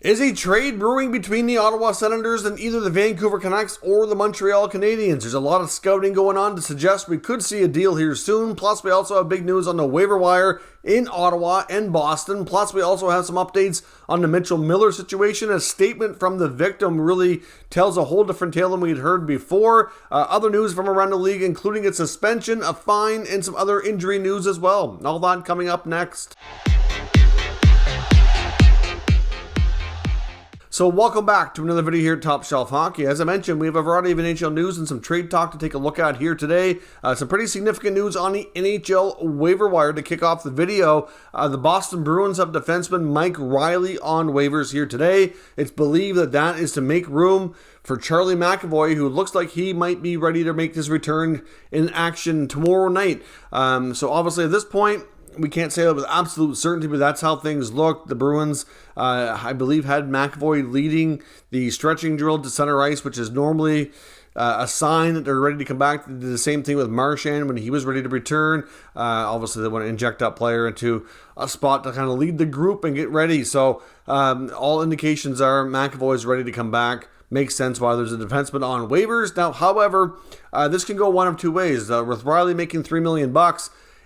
Is a trade brewing between the Ottawa Senators and either the Vancouver Canucks or the Montreal Canadiens? There's a lot of scouting going on to suggest we could see a deal here soon. Plus, we also have big news on the waiver wire in Ottawa and Boston. Plus, we also have some updates on the Mitchell Miller situation. A statement from the victim really tells a whole different tale than we'd heard before. Other news from around the league, including a suspension, a fine, and some other injury news as well. All that coming up next. So welcome back to another video here at Top Shelf Hockey. As I mentioned, we have a variety of NHL news and some trade talk to take a look at here today. Some pretty significant news on the NHL waiver wire to kick off the video. The Boston Bruins have defenseman Mike Reilly on waivers here today. It's believed that that is to make room for Charlie McAvoy, who looks like he might be ready to make his return in action tomorrow night. So obviously at this point, we can't say that with absolute certainty, but that's how things look. The Bruins, I believe, had McAvoy leading the stretching drill to center ice, which is normally a sign that they're ready to come back. They did the same thing with Marchand when he was ready to return. Obviously, they want to inject that player into a spot to kind of lead the group and get ready. So all indications are McAvoy is ready to come back. Makes sense why there's a defenseman on waivers. Now, however, this can go one of two ways. With Reilly making $3 million,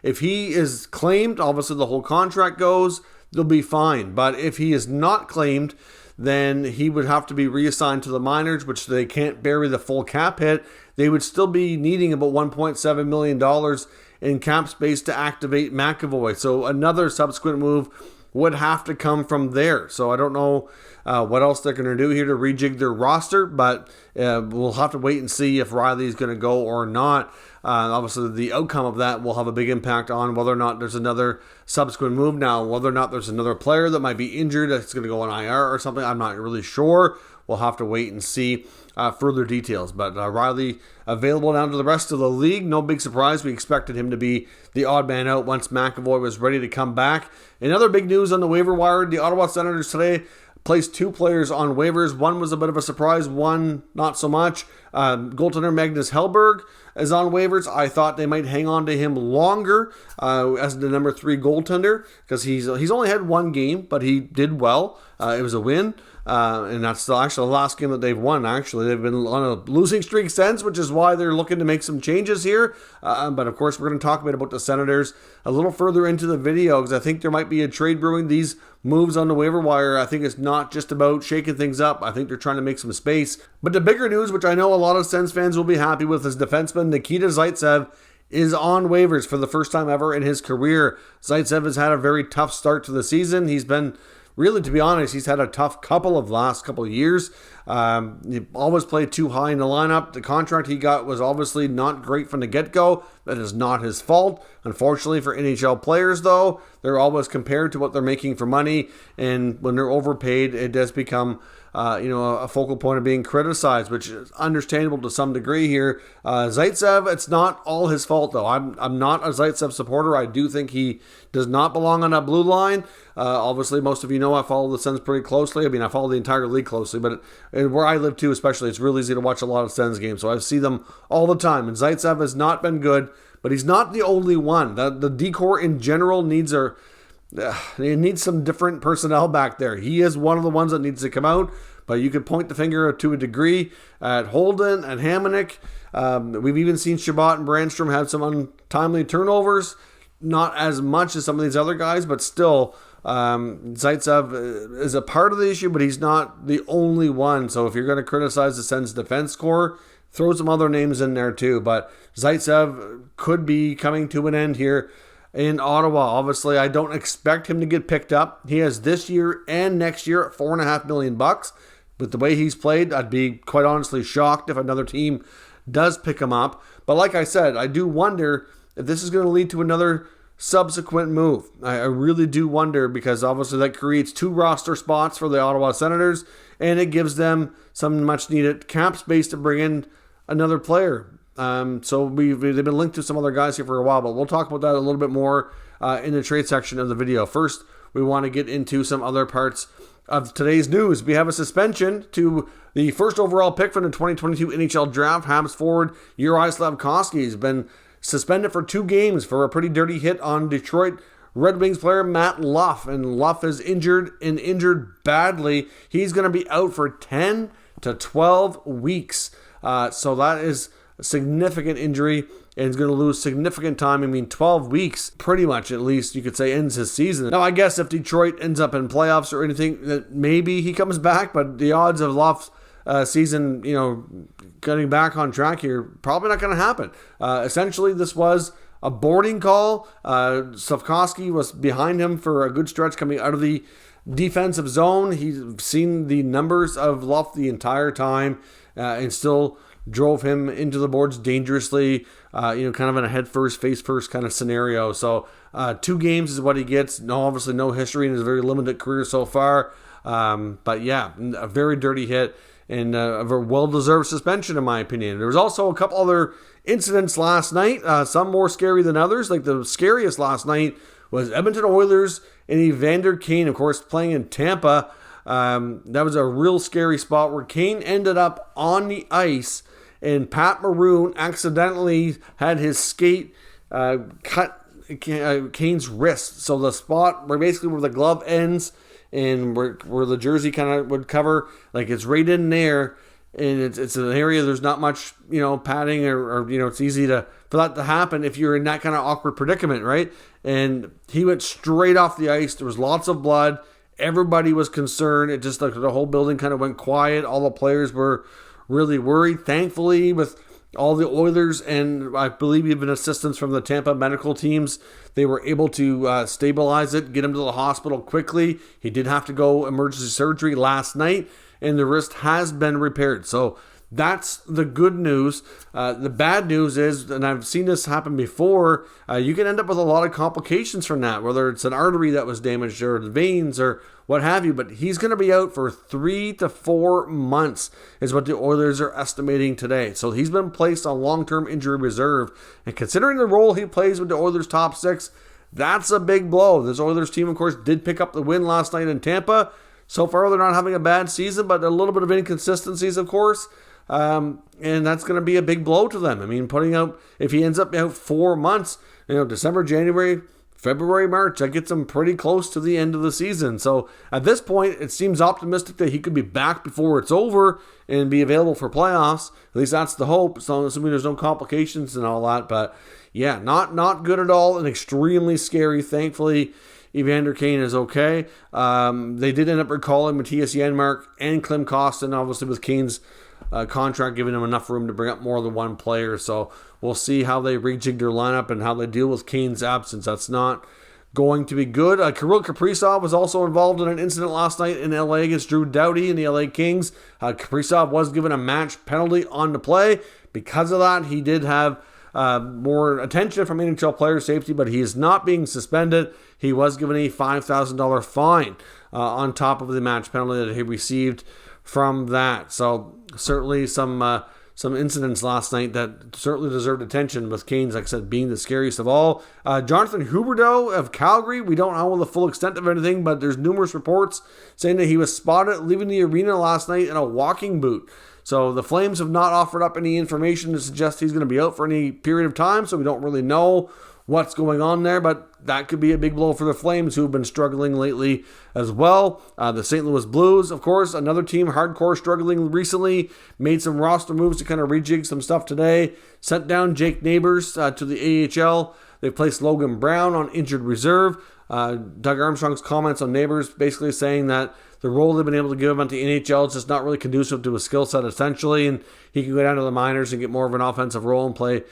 if he is claimed, obviously the whole contract goes, they'll be fine. But if he is not claimed, then he would have to be reassigned to the minors, which they can't bury the full cap hit. They would still be needing about $1.7 million in cap space to activate McAvoy. So another subsequent move would have to come from there. So I don't know what else they're going to do here to rejig their roster, but we'll have to wait and see if Reilly is going to go or not. Obviously, the outcome of that will have a big impact on whether or not there's another subsequent move. Now, whether or not there's another player that might be injured that's going to go on IR or something, I'm not really sure. We'll have to wait and see further details. But Reilly available now to the rest of the league. No big surprise. We expected him to be the odd man out once McAvoy was ready to come back. Another big news on the waiver wire. The Ottawa Senators today placed two players on waivers. One was a bit of a surprise, one not so much. Goaltender Magnus Hellberg is on waivers. I thought they might hang on to him longer as the number 3 goaltender because he's only had one game, but he did well. It was a win. And that's actually the last game that they've won, actually. They've been on a losing streak since, which is why they're looking to make some changes here. But, of course, we're going to talk a bit about the Senators a little further into the video because I think there might be a trade brewing. These moves on the waiver wire, I think it's not just about shaking things up. I think they're trying to make some space. But the bigger news, which I know a lot of Sens fans will be happy with, is defenseman Nikita Zaitsev is on waivers for the first time ever in his career. Zaitsev has had a very tough start to the season. He's been... Really, to be honest, he's had a tough last couple of years. He always played too high in the lineup. The contract he got was obviously not great from the get-go. That is not his fault. Unfortunately for NHL players, though, they're always compared to what they're making for money. And when they're overpaid, it does become a focal point of being criticized, which is understandable to some degree here. Zaitsev, it's not all his fault, though. I'm not a Zaitsev supporter. I do think he does not belong on that blue line. Obviously, most of you know I follow the Sens pretty closely. I mean, I follow the entire league closely, but where I live too, especially, it's really easy to watch a lot of Sens games, so I see them all the time. And Zaitsev has not been good, but he's not the only one. The D-corps in general needs some different personnel back there. He is one of the ones that needs to come out, but you could point the finger to a degree at Holden and Hamonic. We've even seen Shabbat and Brandstrom have some untimely turnovers. Not as much as some of these other guys, but still, Zaitsev is a part of the issue, but he's not the only one. So if you're going to criticize the Sens defense core, throw some other names in there too. But Zaitsev could be coming to an end here in Ottawa. Obviously, I don't expect him to get picked up. He has this year and next year at $4.5 million. With the way he's played, I'd be quite honestly shocked if another team does pick him up. But like I said, I do wonder if this is going to lead to another subsequent move. I really do wonder, because obviously that creates 2 roster spots for the Ottawa Senators, and it gives them some much needed cap space to bring in another player. So they've been linked to some other guys here for a while, but we'll talk about that a little bit more in the trade section of the video. First, we want to get into some other parts of today's news. We have a suspension to the first overall pick from the 2022 NHL draft. Habs forward Jerard Fagerberg has been suspended for 2 games for a pretty dirty hit on Detroit Red Wings player Matt Luff, and Luff is injured badly. He's going to be out for 10 to 12 weeks. So that is a significant injury, and he's going to lose significant time. 12 weeks, pretty much at least, you could say, ends his season. Now, I guess if Detroit ends up in playoffs or anything, that maybe he comes back, but the odds of Luff's season, getting back on track here, probably not going to happen. Essentially, this was a boarding call. Slafkovsky was behind him for a good stretch coming out of the defensive zone. He's seen the numbers of Luff the entire time and still drove him into the boards dangerously, kind of in a head first, face first kind of scenario. So 2 games is what he gets. Obviously no history in his very limited career so far. But yeah, a very dirty hit and a well-deserved suspension in my opinion. There was also a couple other incidents last night, some more scary than others. Like the scariest last night was Edmonton Oilers and Evander Kane, of course, playing in Tampa. That was a real scary spot where Kane ended up on the ice, and Pat Maroon accidentally had his skate cut Kane's wrist. So the spot where the glove ends and where the jersey kind of would cover, like it's right in there, and it's an area there's not much padding or it's easy for that to happen if you're in that kind of awkward predicament, right? And he went straight off the ice. There was lots of blood. Everybody was concerned. It just like the whole building kind of went quiet. All the players were really worried. Thankfully, with all the Oilers and I believe even assistance from the Tampa medical teams, they were able to stabilize it, get him to the hospital quickly. He did have to go emergency surgery last night, and the wrist has been repaired. So that's the good news. The bad news is, and I've seen this happen before, you can end up with a lot of complications from that, whether it's an artery that was damaged or the veins or what have you. But he's going to be out for 3 to 4 months is what the Oilers are estimating today. So he's been placed on long-term injury reserve. And considering the role he plays with the Oilers' top 6, that's a big blow. This Oilers team, of course, did pick up the win last night in Tampa. So far, they're not having a bad season, but a little bit of inconsistencies, of course. And that's going to be a big blow to them. If he ends up out 4 months, December, January, February, March, that gets him pretty close to the end of the season. So at this point, it seems optimistic that he could be back before it's over and be available for playoffs. At least that's the hope, so assuming there's no complications and all that. But yeah, not good at all and extremely scary. Thankfully, Evander Kane is okay. They did end up recalling Matthias Janmark and Klim Kostin, obviously with Kane's contract giving him enough room to bring up more than one player. So we'll see how they rejig their lineup and how they deal with Kane's absence. That's not going to be good. Kirill Kaprizov was also involved in an incident last night in LA against Drew Doughty and the LA Kings. Kaprizov was given a match penalty on the play. Because of that, he did have more attention from NHL player safety, but he is not being suspended. He was given a $5,000 fine on top of the match penalty that he received from that. So certainly some incidents last night that certainly deserved attention, with Kane's, like I said, being the scariest of all. Jonathan Huberdeau of Calgary, we don't know the full extent of anything, but there's numerous reports saying that he was spotted leaving the arena last night in a walking boot. So the Flames have not offered up any information to suggest he's going to be out for any period of time, so we don't really know what's going on there, but that could be a big blow for the Flames, who have been struggling lately as well. The St. Louis Blues, of course, another team hardcore struggling recently, made some roster moves to kind of rejig some stuff today, sent down Jake Neighbors to the AHL. They placed Logan Brown on injured reserve. Doug Armstrong's comments on Neighbors basically saying that the role they've been able to give him at the NHL is just not really conducive to his skill set, essentially, and he can go down to the minors and get more of an offensive role and play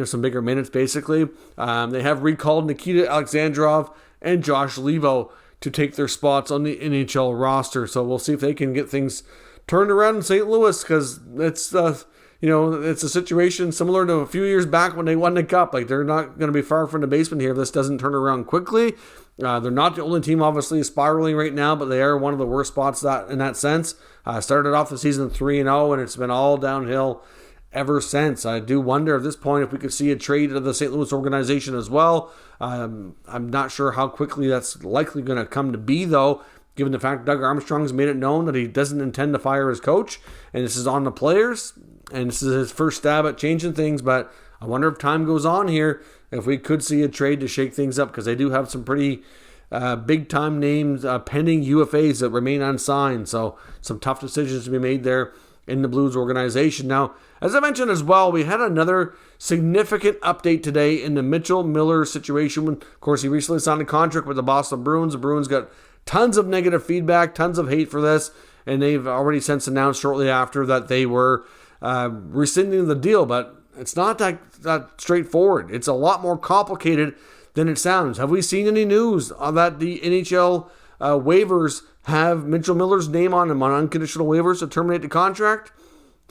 some bigger minutes, basically. They have recalled Nikita Alexandrov and Josh Levo to take their spots on the NHL roster. So we'll see if they can get things turned around in St. Louis, because it's a situation similar to a few years back when they won the Cup. Like, they're not going to be far from the basement here if this doesn't turn around quickly. They're not the only team, obviously, spiraling right now, but they are one of the worst spots in that sense. Started off the season 3-0, and it's been all downhill ever since. I do wonder at this point if we could see a trade of the St. Louis organization as well. I'm not sure how quickly that's likely going to come to be, though, given the fact Doug Armstrong's made it known that he doesn't intend to fire his coach, and this is on the players, and this is his first stab at changing things. But I wonder if time goes on here, if we could see a trade to shake things up, because they do have some pretty big-time names pending UFAs that remain unsigned. So some tough decisions to be made there in the Blues organization. Now, as I mentioned as well, we had another significant update today in the Mitchell Miller situation. Of course, he recently signed a contract with the Boston Bruins. The Bruins got tons of negative feedback, tons of hate for this, and they've already since announced shortly after that they were rescinding the deal. But it's not that straightforward. It's a lot more complicated than it sounds. Have we seen any news on that the NHL waivers have Mitchell Miller's name on them on unconditional waivers to terminate the contract?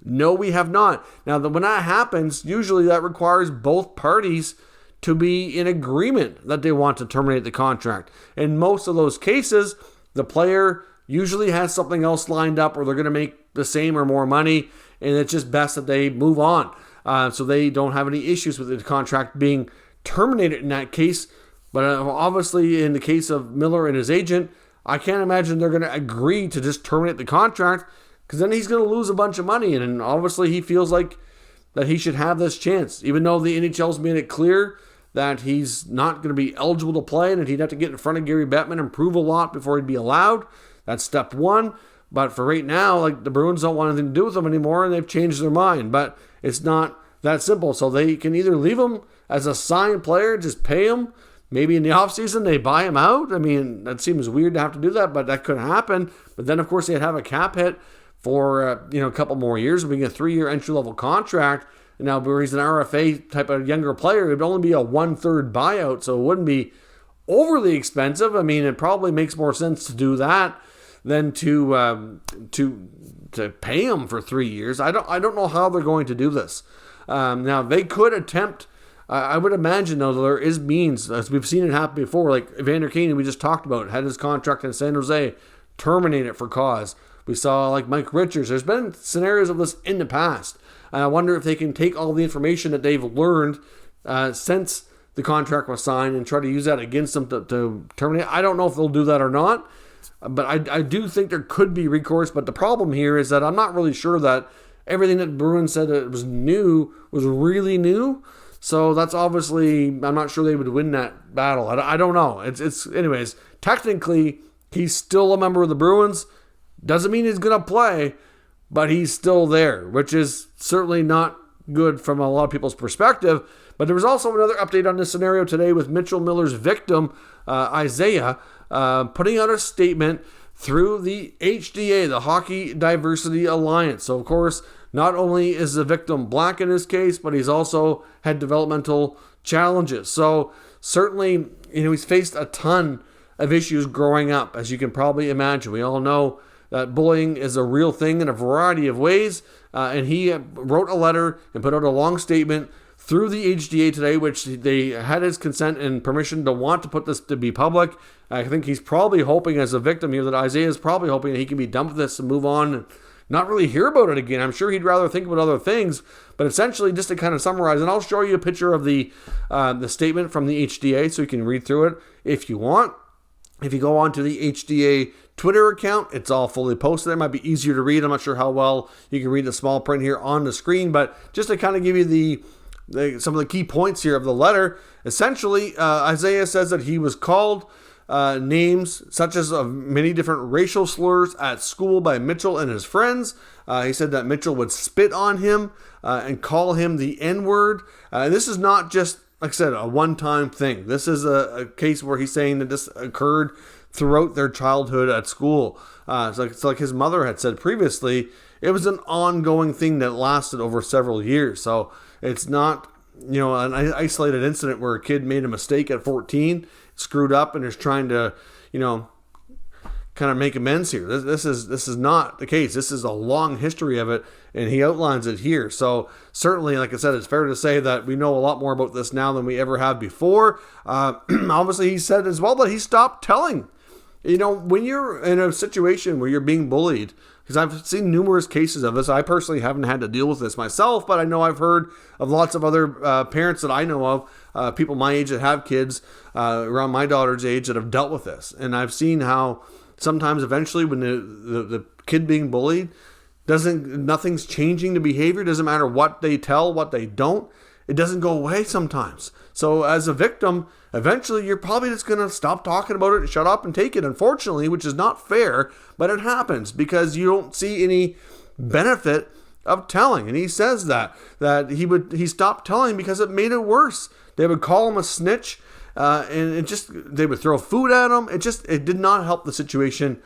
No, we have not. Now, when that happens, usually that requires both parties to be in agreement that they want to terminate the contract. In most of those cases, the player usually has something else lined up, or they're going to make the same or more money, and it's just best that they move on so they don't have any issues with the contract being terminated in that case. But obviously, in the case of Miller and his agent, I can't imagine they're going to agree to just terminate the contract, because then he's going to lose a bunch of money. And obviously, he feels like that he should have this chance, even though the NHL's made it clear that he's not going to be eligible to play and that he'd have to get in front of Gary Bettman and prove a lot before he'd be allowed. That's step one. But for right now, like, the Bruins don't want anything to do with him anymore, and they've changed their mind. But it's not that simple. So they can either leave him as a signed player, just pay him. Maybe in the offseason they buy him out. I mean, that seems weird to have to do that, but that could happen. But then, of course, they'd have a cap hit for a couple more years, being a 3-year entry-level contract. And now, where he's an RFA type of younger player, it would only be a 1/3 buyout, so it wouldn't be overly expensive. I mean, it probably makes more sense to do that than to pay him for 3 years. I don't know how they're going to do this. Now, they could attempt. I would imagine, though, there is means, as we've seen it happen before, like Evander Kane, we just talked about, had his contract in San Jose terminated for cause. We saw, like, Mike Richards. There's been scenarios of this in the past. And I wonder if they can take all the information that they've learned since the contract was signed and try to use that against them to terminate. I don't know if they'll do that or not, but I do think there could be recourse. But the problem here is that I'm not really sure that everything that Bruins said that was new was really new. So that's obviously, I'm not sure they would win that battle. I don't know. It's anyways, technically, he's still a member of the Bruins. Doesn't mean he's going to play, but he's still there, which is certainly not good from a lot of people's perspective. But there was also another update on this scenario today with Mitchell Miller's victim, Isaiah, putting out a statement through the HDA, the Hockey Diversity Alliance. So, of course, not only is the victim black in this case, but he's also had developmental challenges. So, certainly, he's faced a ton of issues growing up, as you can probably imagine. We all know that bullying is a real thing in a variety of ways, and he wrote a letter and put out a long statement through the HDA today, which they had his consent and permission to want to put this to be public. I think he's probably hoping, as a victim here, that Isaiah is probably hoping that he can be done with this and move on and not really hear about it again. I'm sure he'd rather think about other things, but essentially, just to kind of summarize, and I'll show you a picture of the statement from the HDA so you can read through it if you want. If you go onto the HDA Twitter account, it's all fully posted there. It might be easier to read. I'm not sure how well you can read the small print here on the screen, but just to kind of give you some of the key points here of the letter. Essentially, Isaiah says that he was called names such as many different racial slurs at school by Mitchell and his friends. He said that Mitchell would spit on him and call him the N-word. This is not just, like I said, a one-time thing. This is a case where he's saying that this occurred throughout their childhood at school. It's like his mother had said previously, it was an ongoing thing that lasted over several years. So it's not, an isolated incident where a kid made a mistake at 14, screwed up, and is trying to, kind of make amends here. This is not the case. This is a long history of it, and he outlines it here. So certainly, like I said, it's fair to say that we know a lot more about this now than we ever have before. Obviously, he said as well that he stopped telling. When you're in a situation where you're being bullied, because I've seen numerous cases of this. I personally haven't had to deal with this myself, but I know I've heard of lots of other parents that I know of, people my age that have kids around my daughter's age that have dealt with this. And I've seen how sometimes eventually when the kid being bullied, nothing's changing the behavior. Doesn't matter what they tell, what they don't. it doesn't go away sometimes. So as a victim, eventually you're probably just going to stop talking about it and shut up and take it, unfortunately, which is not fair, but it happens because you don't see any benefit of telling. And he says that he stopped telling because it made it worse. They would call him a snitch, and they would throw food at him. It did not help the situation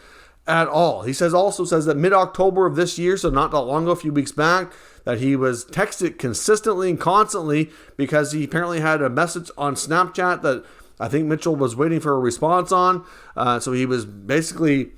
at all. He also says that mid-October of this year, so not that long ago, a few weeks back, that he was texted consistently and constantly because he apparently had a message on Snapchat that I think Mitchell was waiting for a response on. So he was basically,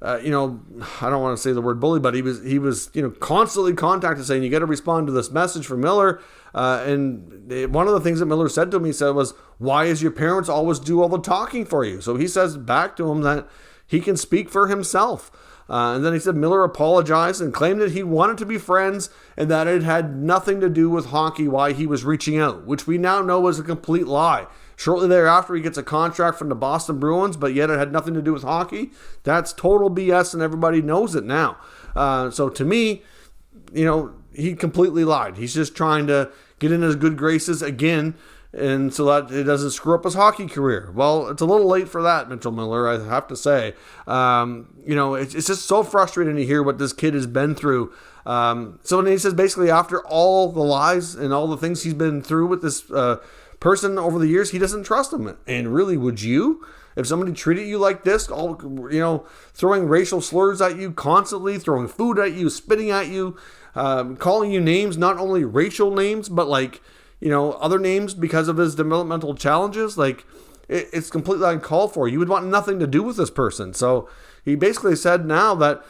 I don't want to say the word bully, but he was constantly contacted saying, you got to respond to this message from Miller. And one of the things that Miller said to him, he said was, why is your parents always do all the talking for you? So he says back to him that he can speak for himself. And then he said Miller apologized and claimed that he wanted to be friends and that it had nothing to do with hockey why he was reaching out, which we now know was a complete lie. Shortly thereafter, he gets a contract from the Boston Bruins, but yet it had nothing to do with hockey. That's total BS, and everybody knows it now. So to me, he completely lied. He's just trying to get in his good graces again, and so that it doesn't screw up his hockey career. Well, it's a little late for that, Mitchell Miller, I have to say. It's just so frustrating to hear what this kid has been through. So when he says basically after all the lies and all the things he's been through with this person over the years, he doesn't trust him. And really, would you? If somebody treated you like this, throwing racial slurs at you constantly, throwing food at you, spitting at you, calling you names, not only racial names, but other names because of his developmental challenges, it's completely uncalled for. You would want nothing to do with this person. So he basically said now that,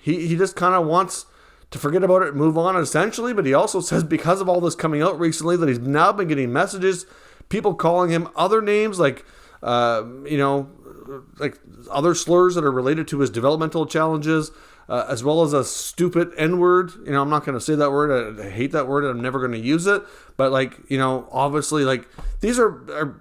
he just kind of wants to forget about it and move on essentially. But he also says because of all this coming out recently that he's now been getting messages, people calling him other names like other slurs that are related to his developmental challenges, as well as a stupid N-word. I'm not going to say that word. I hate that word and I'm never going to use it. But obviously these are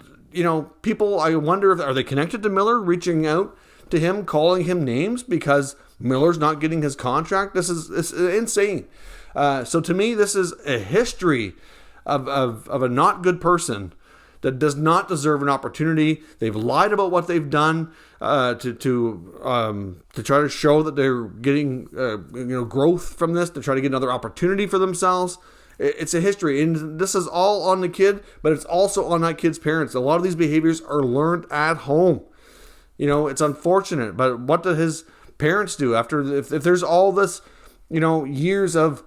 people, I wonder if, are they connected to Miller, reaching out to him, calling him names because Miller's not getting his contract? It's insane. So to me, this is a history of a not good person that does not deserve an opportunity. They've lied about what they've done to try to show that they're getting growth from this, to try to get another opportunity for themselves. It's a history, and this is all on the kid, but it's also on that kid's parents. A lot of these behaviors are learned at home. It's unfortunate, but what did his parents do after? If there's all this, years of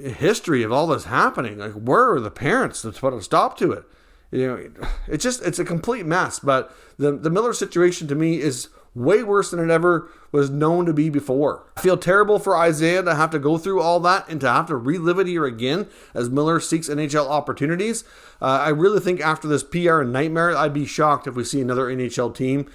history of all this happening, where are the parents to put a stop to it? It's a complete mess. But the Miller situation to me is way worse than it ever was known to be before. I feel terrible for Isaiah to have to go through all that and to have to relive it here again as Miller seeks NHL opportunities. I really think after this PR nightmare, I'd be shocked if we see another NHL team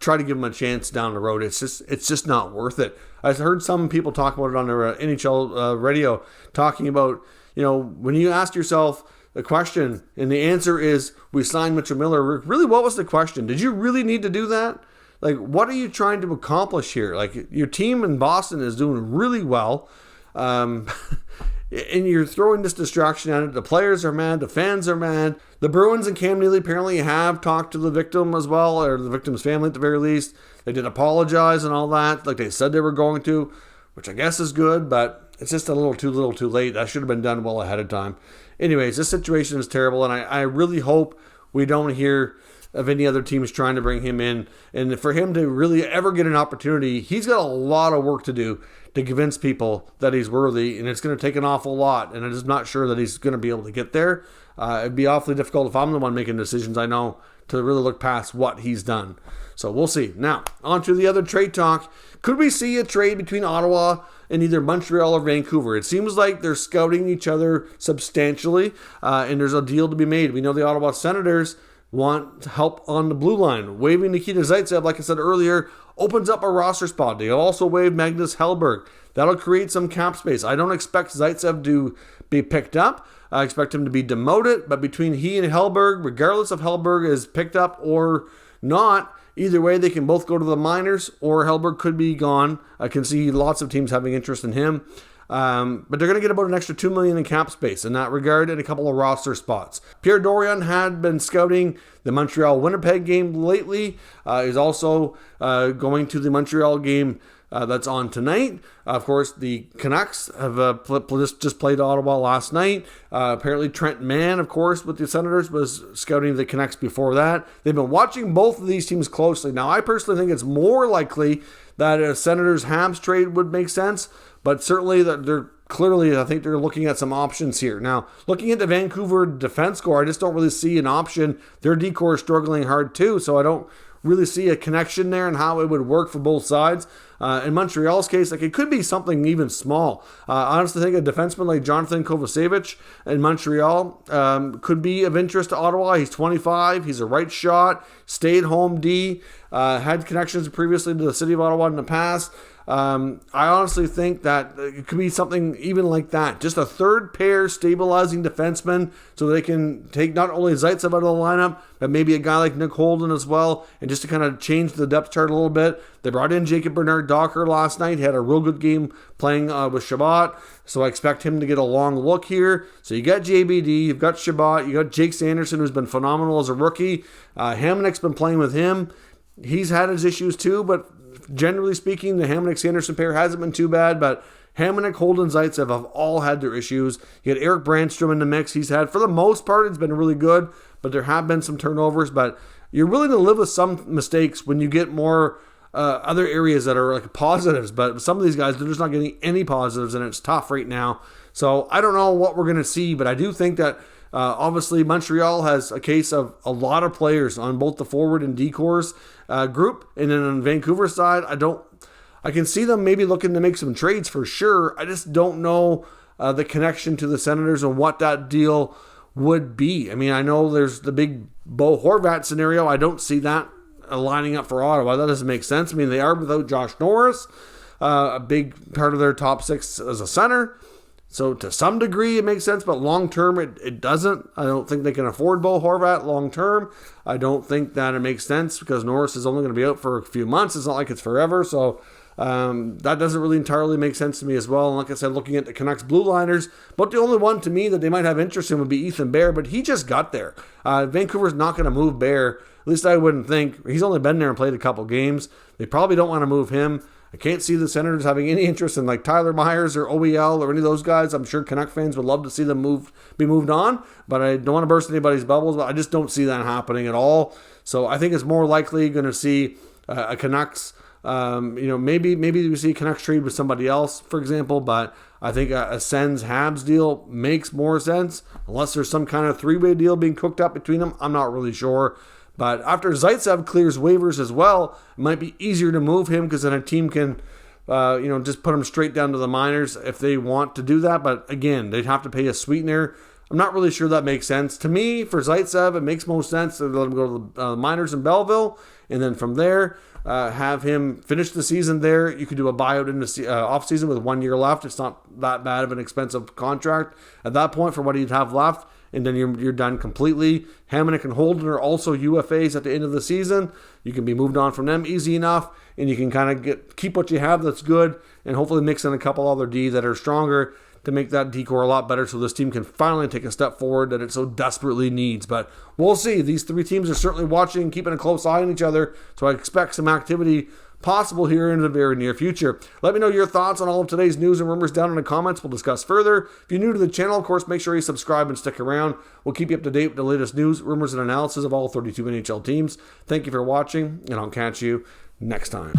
try to give him a chance down the road. It's just not worth it. I heard some people talk about it on their NHL radio, talking about, when you ask yourself the question and the answer is, we signed Mitchell Miller, really, what was the question? Did you really need to do that? What are you trying to accomplish here? Your team in Boston is doing really well, and you're throwing this distraction at it. The players are mad. The fans are mad. The Bruins and Cam Neely apparently have talked to the victim as well, or the victim's family at the very least. They did apologize and all that, like they said they were going to, which I guess is good, but it's just a little too late. That should have been done well ahead of time. Anyways, this situation is terrible, and I really hope we don't hear of any other teams trying to bring him in. And for him to really ever get an opportunity, he's got a lot of work to do to convince people that he's worthy, and it's going to take an awful lot, and I'm just not sure that he's going to be able to get there. It'd be awfully difficult if I'm the one making decisions, I know, to really look past what he's done. So we'll see. Now, on to the other trade talk. Could we see a trade between Ottawa and either Montreal or Vancouver? It seems like they're scouting each other substantially, and there's a deal to be made. We know the Ottawa Senators want help on the blue line. Waiving Nikita Zaitsev, like I said earlier, opens up a roster spot. They also waived Magnus Hellberg. That'll create some cap space. I don't expect Zaitsev to be picked up. I expect him to be demoted, but between he and Hellberg, regardless if Hellberg is picked up or not, either way, they can both go to the minors, or Hellberg could be gone. I can see lots of teams having interest in him. But they're going to get about an extra $2 million in cap space in that regard and a couple of roster spots. Pierre Dorion had been scouting the Montreal-Winnipeg game lately. He's also going to the Montreal game that's on tonight. Of course, the Canucks have just played Ottawa last night. Apparently, Trent Mann, of course, with the Senators, was scouting the Canucks before that. They've been watching both of these teams closely. Now, I personally think it's more likely that a Senators-Habs trade would make sense, but certainly that I think they're looking at some options here. Now, looking at the Vancouver defense core, I just don't really see an option. Their D-core is struggling hard too, so I don't really see a connection there and how it would work for both sides. In Montreal's case, it could be something even small. I honestly think a defenseman like Jonathan Kovacevic in Montreal could be of interest to Ottawa. He's 25. He's a right shot, stayed home D, had connections previously to the city of Ottawa in the past. I honestly think that it could be something even like that. Just a third pair stabilizing defenseman so they can take not only Zaitsev out of the lineup, but maybe a guy like Nick Holden as well, and just to kind of change the depth chart a little bit. They brought in Jacob Bernard-Docker last night. He had a real good game playing with Shabbat, so I expect him to get a long look here. So you got JBD, you've got Shabbat, you got Jake Sanderson, who's been phenomenal as a rookie. Hamonick's been playing with him. He's had his issues too, but generally speaking, the Hamonic-Sanderson pair hasn't been too bad, but Hamonic, Holden, Zaitsev have all had their issues. You had Eric Brandstrom in the mix. He's had, for the most part, it's been really good, but there have been some turnovers. But you're willing to live with some mistakes when you get more other areas that are like positives. But some of these guys, they're just not getting any positives, and it's tough right now. So I don't know what we're going to see, but I do think that obviously Montreal has a case of a lot of players on both the forward and D-cores group. And then on Vancouver's side, I can see them maybe looking to make some trades for sure. I just don't know the connection to the Senators and what that deal would be. I mean, I know there's the big Bo Horvat scenario. I don't see that lining up for Ottawa. That doesn't make sense. I mean, they are without Josh Norris, a big part of their top six as a center. So to some degree it makes sense, but long term it doesn't. I don't think they can afford Bo Horvat long term. I don't think that it makes sense because Norris is only going to be out for a few months. It's not like it's forever. So that doesn't really entirely make sense to me as well. And like I said, looking at the Canucks blue liners, but the only one to me that they might have interest in would be Ethan Bear, but he just got there. Vancouver's not going to move Bear. At least I wouldn't think. He's only been there and played a couple games. They probably don't want to move him. I can't see the Senators having any interest in like Tyler Myers or OEL or any of those guys. I'm sure Canuck fans would love to see them be moved on, but I don't want to burst anybody's bubbles, but I just don't see that happening at all. So I think it's more likely going to see a Canucks, maybe we see a Canucks trade with somebody else, for example, but I think a Sens Habs deal makes more sense unless there's some kind of three-way deal being cooked up between them. I'm not really sure. But after Zaitsev clears waivers as well, it might be easier to move him because then a team can, just put him straight down to the minors if they want to do that. But again, they'd have to pay a sweetener. I'm not really sure that makes sense. To me, for Zaitsev, it makes most sense to let him go to the minors in Belleville. And then from there, have him finish the season there. You could do a buyout in the offseason with 1 year left. It's not that bad of an expensive contract at that point for what he'd have left. And then you're done completely. Hamonic and Holden are also UFAs at the end of the season. You can be moved on from them easy enough, and you can kind of keep what you have that's good, and hopefully mix in a couple other D that are stronger to make that D-core a lot better so this team can finally take a step forward that it so desperately needs. But we'll see. These three teams are certainly watching, keeping a close eye on each other, so I expect some activity possible here in the very near future. Let me know your thoughts on all of today's news and rumors down in the comments. We'll discuss further. If you're new to the channel, of course, make sure you subscribe and stick around. We'll keep you up to date with the latest news, rumors, and analysis of all 32 NHL teams. Thank you for watching, and I'll catch you next time.